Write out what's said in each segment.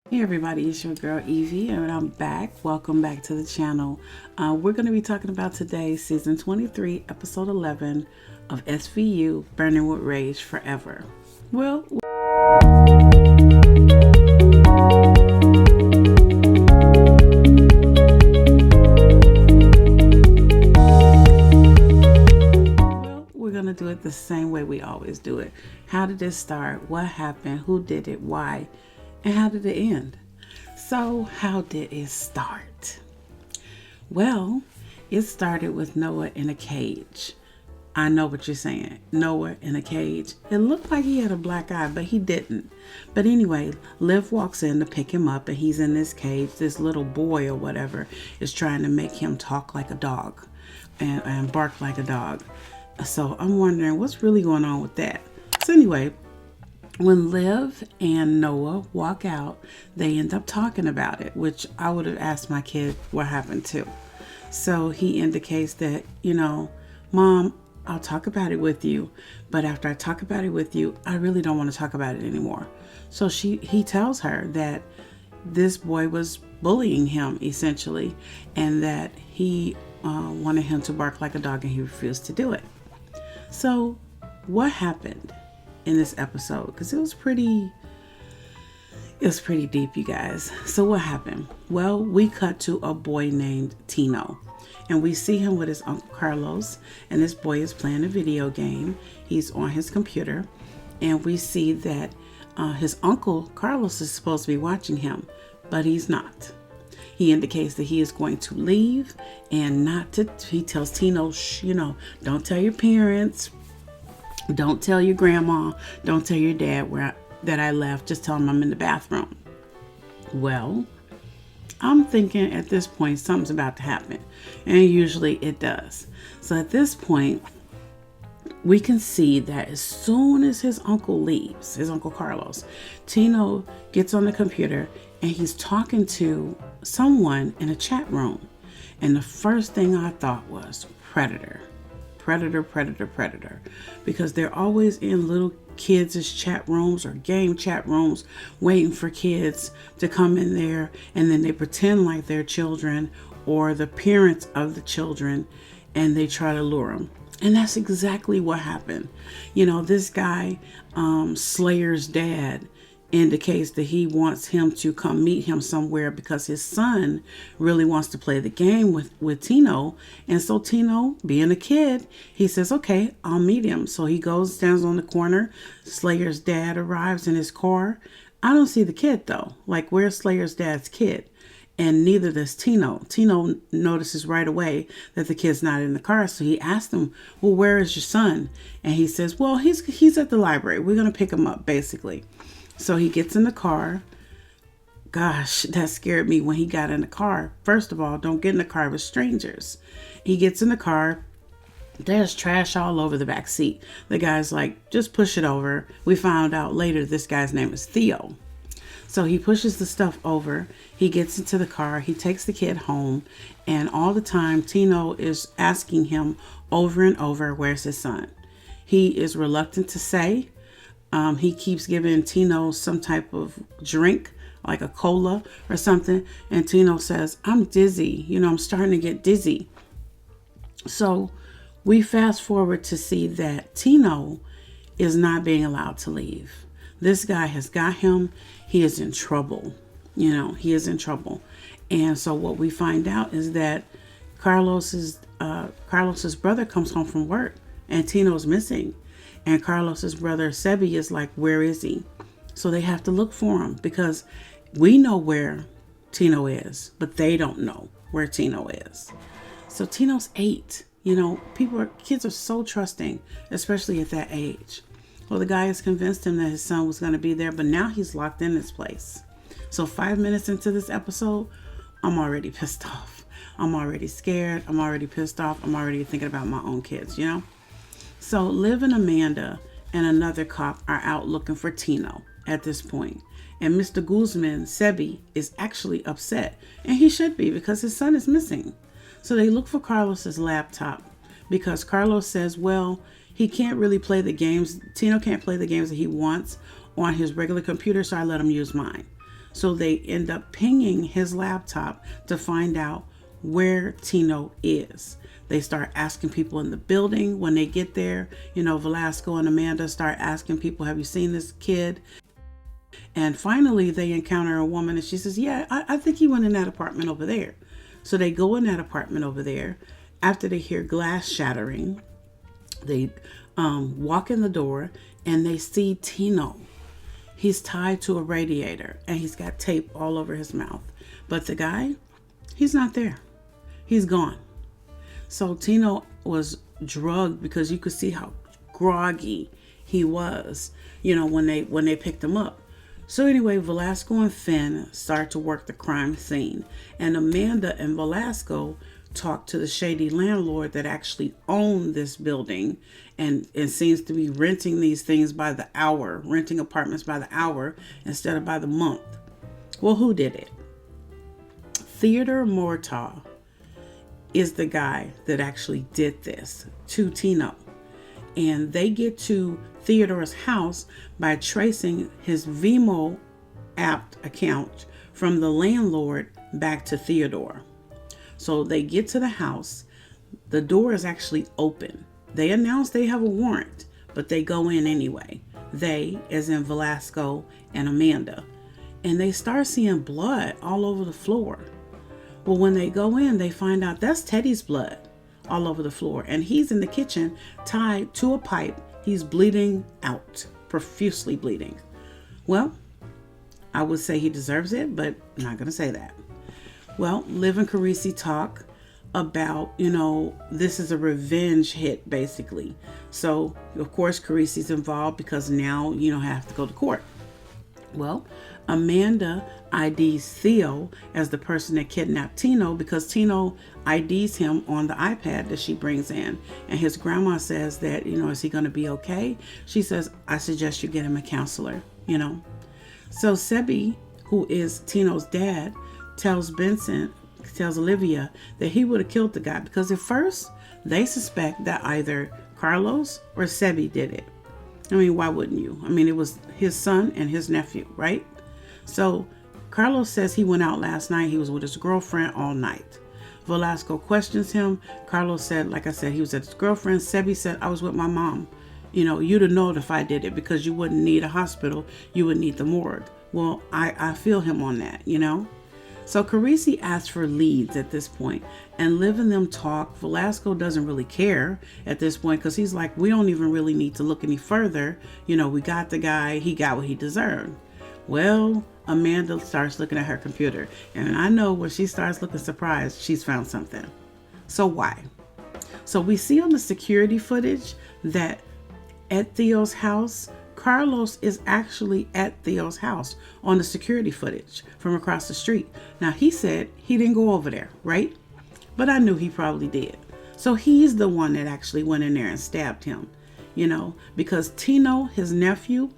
Hey everybody, it's your girl Evie and I'm back. Welcome back to the channel. We're going to be talking about today season 23 episode 11 of SVU Burning with Rage Forever. Well, we're going to do it the same way we always do it. How did this start? What happened? Who did it? Why? And how did it end? So how did it start? Well, it started with Noah in a cage. I know what you're saying. Noah in a cage. It looked like he had a black eye, but he didn't. But anyway, Liv walks in to pick him up and he's in this cage. This little boy or whatever is trying to make him talk like a dog and bark like a dog. So I'm wondering what's really going on with that. So anyway, when Liv and Noah walk out, they end up talking about it, which I would have asked my kid what happened to. So he indicates that, Mom, I'll talk about it with you, but after I talk about it with you, I really don't want to talk about it anymore. So he tells her that this boy was bullying him essentially, and that he wanted him to bark like a dog and he refused to do it. So what happened in this episode? Because it was pretty deep, you guys. So what happened? Well, we cut to a boy named Tino, and we see him with his uncle Carlos, and this boy is playing a video game. He's on his computer, and we see that his uncle Carlos is supposed to be watching him, but he's not. He indicates that he is going to leave and not to, he tells Tino, shh, don't tell your parents, don't tell your grandma, don't tell your dad that I left, just tell them I'm in the bathroom. Well, I'm thinking at this point something's about to happen, and usually it does. So at this point, we can see that as soon as his uncle leaves, his uncle Carlos, Tino gets on the computer and he's talking to someone in a chat room. And the first thing I thought was predator, because they're always in little kids' chat rooms or game chat rooms waiting for kids to come in there, and then they pretend like they're children or the parents of the children, and they try to lure them. And that's exactly what happened. This guy, Slayer's dad, indicates that he wants him to come meet him somewhere because his son really wants to play the game with Tino. And so Tino, being a kid, he says, okay, I'll meet him. So he goes, stands on the corner. Slayer's dad arrives in his car. I don't see the kid though. Like, where's Slayer's dad's kid? And neither does Tino. Tino notices right away that the kid's not in the car. So he asks him, well, where is your son? And he says, well, he's at the library. We're going to pick him up, basically. So he gets in the car. Gosh, that scared me when he got in the car. First of all, don't get in the car with strangers. He gets in the car. There's trash all over the back seat. The guy's like, just push it over. We found out later this guy's name is Theo. So he pushes the stuff over. He gets into the car. He takes the kid home. And all the time, Tino is asking him over and over, where's his son? He is reluctant to say. He keeps giving Tino some type of drink, like a cola or something. And Tino says, I'm dizzy. I'm starting to get dizzy. So we fast forward to see that Tino is not being allowed to leave. This guy has got him. He is in trouble. He is in trouble. And so what we find out is that Carlos's brother comes home from work and Tino's missing. And Carlos's brother Sebi is like, where is he? So they have to look for him because we know where Tino is, but they don't know where Tino is. So Tino's 8. Kids are so trusting, especially at that age. Well, the guy has convinced him that his son was going to be there, but now he's locked in this place. So 5 minutes into this episode, I'm already pissed off. I'm already scared. I'm already pissed off. I'm already thinking about my own kids, So Liv and Amanda and another cop are out looking for Tino at this point. And Mr. Guzman, Sebi, is actually upset. And he should be because his son is missing. So they look for Carlos's laptop because Carlos says, well, he can't really play the games. Tino can't play the games that he wants on his regular computer, so I let him use mine. So they end up pinging his laptop to find out where Tino is. They start asking people in the building when they get there. Velasco and Amanda start asking people, have you seen this kid? And finally, they encounter a woman and she says, yeah, I think he went in that apartment over there. So they go in that apartment over there. After they hear glass shattering, they walk in the door and they see Tino. He's tied to a radiator and he's got tape all over his mouth. But the guy, he's not there. He's gone. So Tino was drugged because you could see how groggy he was, when they picked him up. So anyway, Velasco and Finn start to work the crime scene, and Amanda and Velasco talk to the shady landlord that actually owned this building and seems to be renting these things by the hour, renting apartments by the hour instead of by the month. Well, who did it? Theodore Mortaugh is the guy that actually did this to Tino. And they get to Theodore's house by tracing his Vimo app account from the landlord back to Theodore. So they get to the house. The door is actually open. They announce they have a warrant, but they go in anyway. They, as in Velasco and Amanda. And they start seeing blood all over the floor. Well, when they go in, they find out that's Teddy's blood all over the floor. And he's in the kitchen tied to a pipe. He's bleeding out, profusely bleeding. Well, I would say he deserves it, but I'm not going to say that. Well, Liv and Carisi talk about, this is a revenge hit, basically. So, of course, Carisi's involved because now, have to go to court. Well, Amanda IDs Theo as the person that kidnapped Tino because Tino IDs him on the iPad that she brings in. And his grandma says that, is he going to be okay? She says, I suggest you get him a counselor, So Sebi, who is Tino's dad, tells Olivia that he would have killed the guy because at first they suspect that either Carlos or Sebi did it. I mean, why wouldn't you? I mean, it was his son and his nephew, right? So Carlos says he went out last night. He was with his girlfriend all night. Velasco questions him. Carlos said, like I said, he was at his girlfriend. Sebi said, I was with my mom. You'd have known if I did it because you wouldn't need a hospital. You would need the morgue. Well, I feel him on that, So Carisi asks for leads at this point and Liv and them talk. Velasco doesn't really care at this point because he's like, we don't even really need to look any further. We got the guy. He got what he deserved. Well, Amanda starts looking at her computer and I know when she starts looking surprised, she's found something. So why? So we see on the security footage that at Theo's house, Carlos is actually at Theo's house on the security footage from across the street. Now, he said he didn't go over there, right? But I knew he probably did. So he's the one that actually went in there and stabbed him, because Tino, his nephew,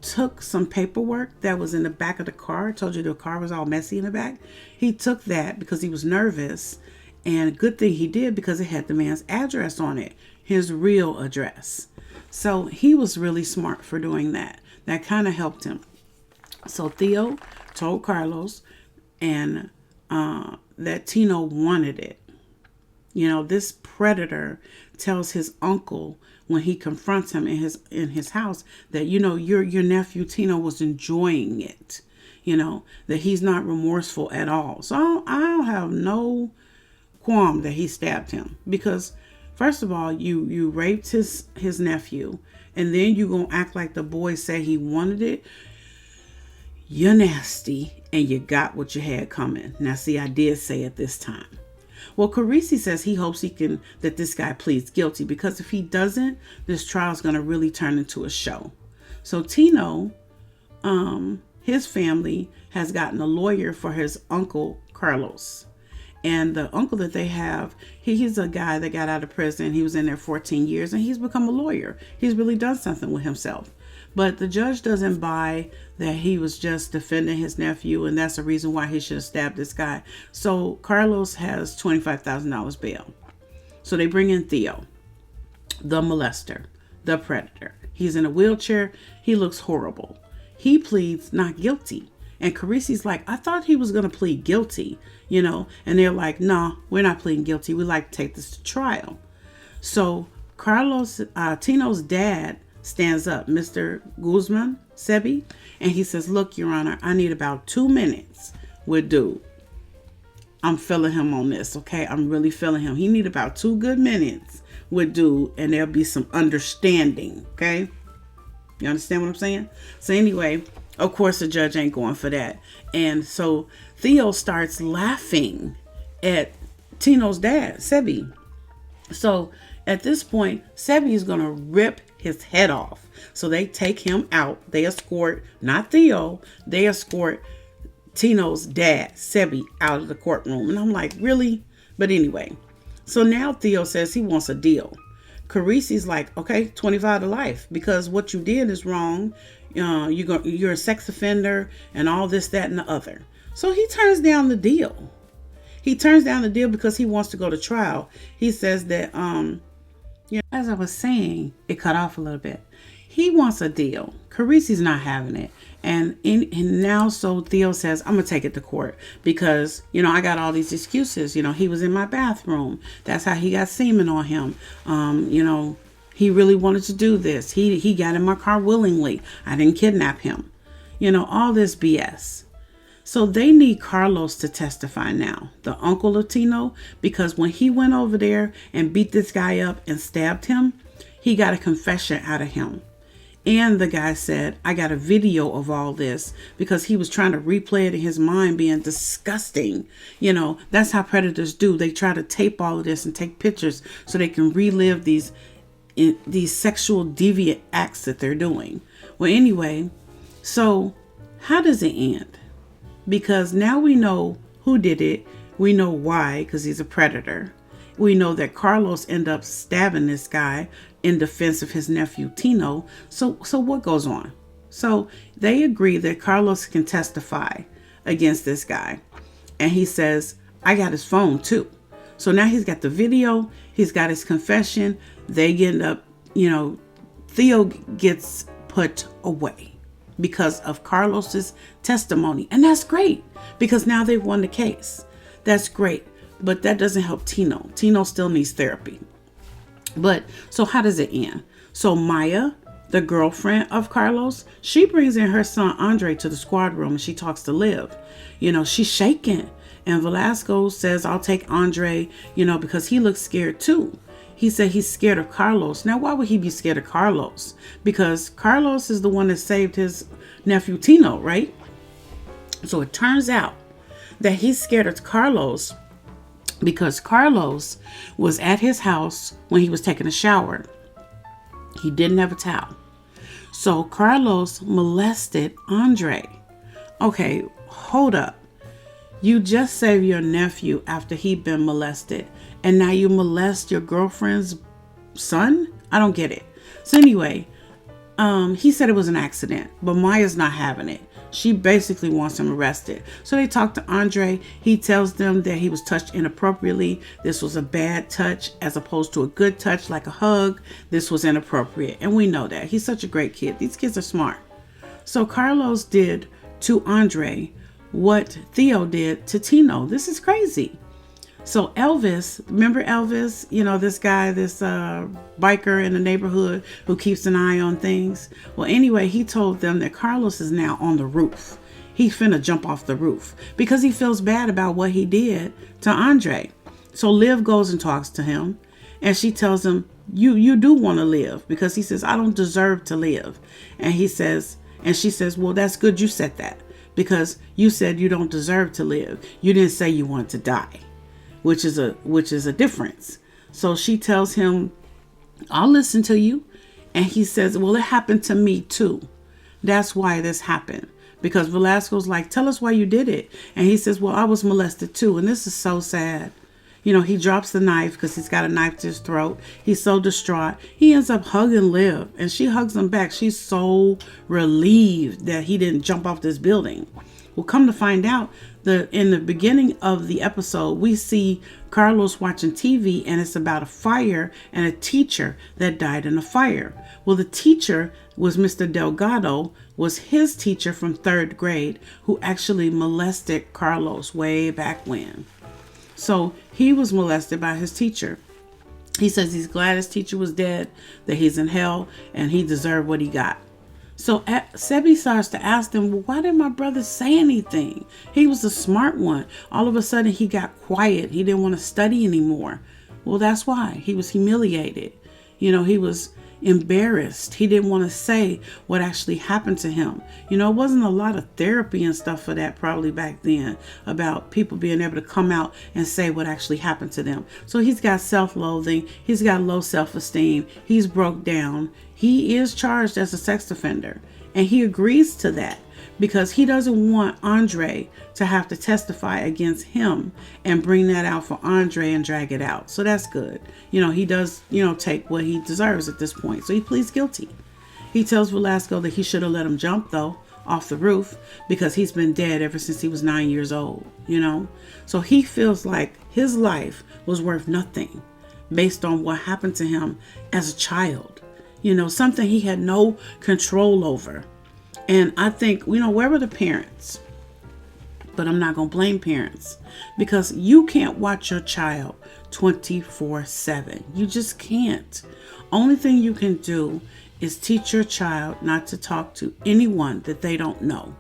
took some paperwork that was in the back of the car. I told you the car was all messy in the back. He took that because he was nervous. And good thing he did because it had the man's address on it, his real address. So he was really smart for doing that. That kind of helped him. So Theo told Carlos and that Tino wanted it. This predator tells his uncle when he confronts him in his house that, your nephew Tino was enjoying it, that he's not remorseful at all. So I don't have no qualm that he stabbed him because first of all, you raped his nephew and then you gonna act like the boy said he wanted it. You're nasty and you got what you had coming. Now see, I did say it this time. Well, Carisi says he hopes that this guy pleads guilty because if he doesn't, this trial is going to really turn into a show. So Tino, his family has gotten a lawyer for his uncle, Carlos. And the uncle that they have, he's a guy that got out of prison. He was in there 14 years and he's become a lawyer. He's really done something with himself. But the judge doesn't buy that he was just defending his nephew and that's the reason why he should have stabbed this guy. So Carlos has $25,000 bail. So they bring in Theo, the molester, the predator. He's in a wheelchair. He looks horrible. He pleads not guilty. And Carisi's like, I thought he was going to plead guilty, and they're like, no, we're not pleading guilty. We like to take this to trial. So Tino's dad stands up, Mr. Guzman Sebi, and he says, look, Your Honor, I need about 2 minutes with dude. I'm feeling him on this, okay? I'm really feeling him. He need about 2 good minutes with dude, and there'll be some understanding, okay? You understand what I'm saying? So anyway, of course, the judge ain't going for that. And so Theo starts laughing at Tino's dad, Sebi. So at this point, Sebi is going to rip his head off. So they take him out. They escort, not Theo, they escort Tino's dad, Sebi, out of the courtroom. And I'm like, really? But anyway, so now Theo says he wants a deal. Carisi's like, okay, 25 to life, because what you did is wrong. You're a sex offender and all this, that, and the other. So he turns down the deal. He turns down the deal because he wants to go to trial. He says that, as I was saying, it cut off a little bit. He wants a deal. Carisi's not having it. And now, so Theo says, I'm going to take it to court because, I got all these excuses. He was in my bathroom. That's how he got semen on him. He really wanted to do this. He got in my car willingly. I didn't kidnap him. All this BS. So they need Carlos to testify now, the uncle of Tino, because when he went over there and beat this guy up and stabbed him, he got a confession out of him. And the guy said, I got a video of all this because he was trying to replay it in his mind being disgusting. That's how predators do. They try to tape all of this and take pictures so they can relive these sexual deviant acts that they're doing. Well, anyway, so how does it end? Because now we know who did it. We know why, because he's a predator. We know that Carlos ended up stabbing this guy in defense of his nephew Tino. So what goes on? So they agree that Carlos can testify against this guy. And he says, I got his phone too. So now he's got the video. He's got his confession. They end up, Theo gets put away because of Carlos's testimony. And that's great because now they've won the case. That's great. But that doesn't help Tino. Tino still needs therapy. But so how does it end? So Maya, the girlfriend of Carlos, she brings in her son Andre to the squad room and she talks to Liv. She's shaking. And Velasco says, I'll take Andre, because he looks scared too. He said he's scared of Carlos. Now, why would he be scared of Carlos? Because Carlos is the one that saved his nephew Tino, right? So it turns out that he's scared of Carlos because Carlos was at his house when he was taking a shower. He didn't have a towel. So Carlos molested Andre. Okay, hold up. You just saved your nephew after he'd been molested, and now you molest your girlfriend's son? I don't get it. So anyway, he said it was an accident, but Maya's not having it. She basically wants him arrested. So they talk to Andre. He tells them that he was touched inappropriately. This was a bad touch as opposed to a good touch like a hug. This was inappropriate. And we know that. He's such a great kid. These kids are smart. So Carlos did to Andre what Theo did to Tino. This is crazy. So Elvis, remember Elvis? This guy, this biker in the neighborhood who keeps an eye on things. Well, anyway, he told them that Carlos is now on the roof. He's finna jump off the roof because he feels bad about what he did to Andre. So Liv goes and talks to him and she tells him, you do want to live, because he says, I don't deserve to live. And she says, well, that's good you said that, because you said you don't deserve to live. You didn't say you want to die. Which is a difference. So she tells him, I'll listen to you. And he says, well, it happened to me too. That's why this happened. Because Velasco's like, tell us why you did it. And he says, well, I was molested too. And this is so sad. He drops the knife because he's got a knife to his throat. He's so distraught. He ends up hugging Liv and she hugs him back. She's so relieved that he didn't jump off this building. Well, come to find out, in the beginning of the episode, we see Carlos watching TV and it's about a fire and a teacher that died in a fire. Well, the teacher was Mr. Delgado, was his teacher from 3rd grade who actually molested Carlos way back when. So he was molested by his teacher. He says he's glad his teacher was dead, that he's in hell, and he deserved what he got. So Sebi starts to ask them, well, why didn't my brother say anything? He was the smart one. All of a sudden he got quiet. He didn't want to study anymore. Well, that's why. He was humiliated. He was embarrassed. He didn't want to say what actually happened to him. It wasn't a lot of therapy and stuff for that probably back then, about people being able to come out and say what actually happened to them. So he's got self-loathing. He's got low self-esteem. He's broke down. He is charged as a sex offender, and he agrees to that because he doesn't want Andre to have to testify against him and bring that out for Andre and drag it out. So that's good. He does, take what he deserves at this point. So he pleads guilty. He tells Velasco that he should have let him jump, though, off the roof because he's been dead ever since he was 9 years old, So he feels like his life was worth nothing based on what happened to him as a child. Something he had no control over. And I think, where were the parents? But I'm not going to blame parents because you can't watch your child 24/7. You just can't. Only thing you can do is teach your child not to talk to anyone that they don't know,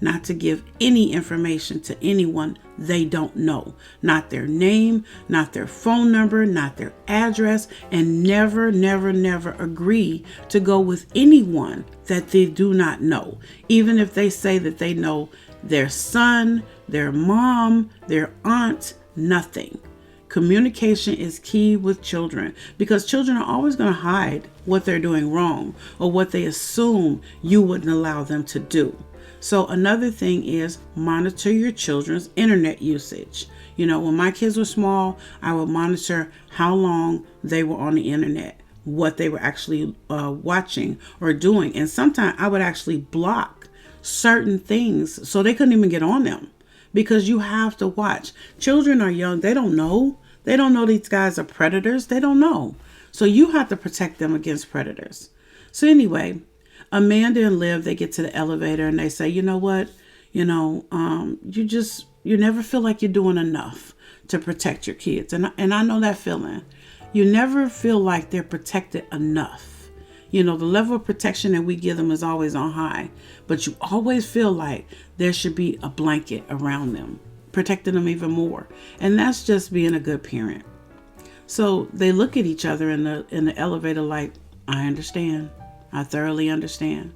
not to give any information to anyone they don't know, not their name, not their phone number, not their address, and never, never, never agree to go with anyone that they do not know, even if they say that they know their son, their mom, their aunt, nothing. Communication is key with children because children are always going to hide what they're doing wrong or what they assume you wouldn't allow them to do. So another thing is monitor your children's internet usage. When my kids were small, I would monitor how long they were on the internet, what they were actually watching or doing. And sometimes I would actually block certain things so they couldn't even get on them because you have to watch. Children are young. They don't know. They don't know these guys are predators. They don't know. So you have to protect them against predators. So anyway, Amanda and Liv, they get to the elevator and they say, you know what? You never feel like you're doing enough to protect your kids. And I know that feeling. You never feel like they're protected enough. The level of protection that we give them is always on high, but you always feel like there should be a blanket around them, protecting them even more. And that's just being a good parent. So they look at each other in the elevator like, I understand. I thoroughly understand.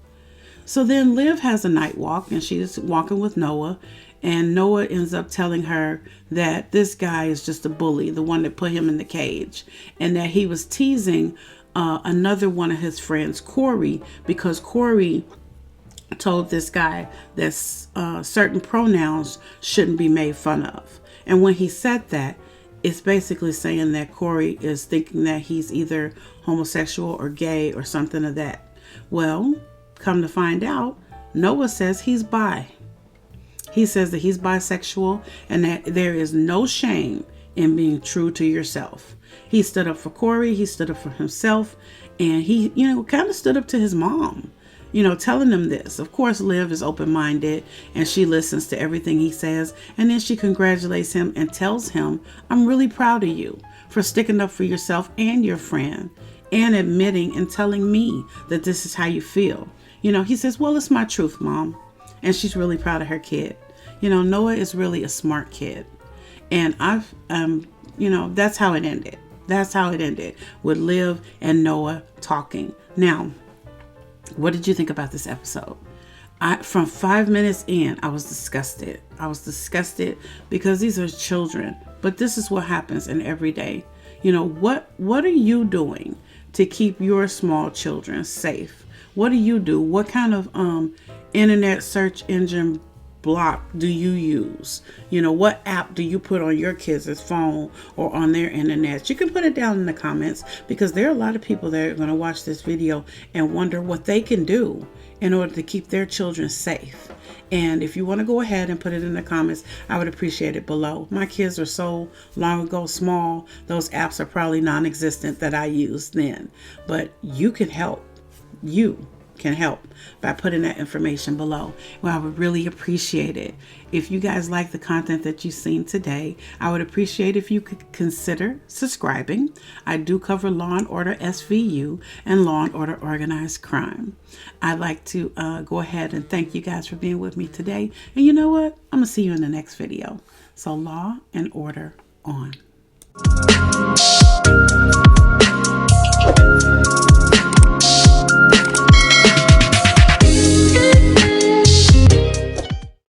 So then Liv has a night walk and she's walking with Noah, and Noah ends up telling her that this guy is just a bully, the one that put him in the cage, and that he was teasing another one of his friends, Corey, because Corey told this guy that certain pronouns shouldn't be made fun of. And when he said that, it's basically saying that Corey is thinking that he's either homosexual or gay or something of that. Well, come to find out, Noah says he's bi. He says that he's bisexual and that there is no shame in being true to yourself. He stood up for Corey. He stood up for himself. And he, kind of stood up to his mom, telling them this. Of course, Liv is open-minded and she listens to everything he says. And then she congratulates him and tells him, I'm really proud of you for sticking up for yourself and your friend and admitting and telling me that this is how you feel. He says, well, it's my truth, Mom. And she's really proud of her kid. Noah is really a smart kid. And that's how it ended. That's how it ended, with Liv and Noah talking. Now, what did you think about this episode? From 5 minutes in, I was disgusted. I was disgusted because these are children. But this is what happens in every day. What are you doing to keep your small children safe? What do you do? What kind of internet search engine block do you use? What app do you put on your kids' phone or on their internet? You can put it down in the comments because there are a lot of people that are going to watch this video and wonder what they can do in order to keep their children safe. And if you want to go ahead and put it in the comments, I would appreciate it below. My kids are so long ago small, those apps are probably non-existent that I used then. But you can help. You can help by putting that information below. Well, I would really appreciate it. If you guys like the content that you've seen today, I would appreciate if you could consider subscribing. I do cover Law and Order SVU and Law and Order Organized Crime. I'd like to go ahead and thank you guys for being with me today. And you know what? I'm going to see you in the next video. So Law and Order on.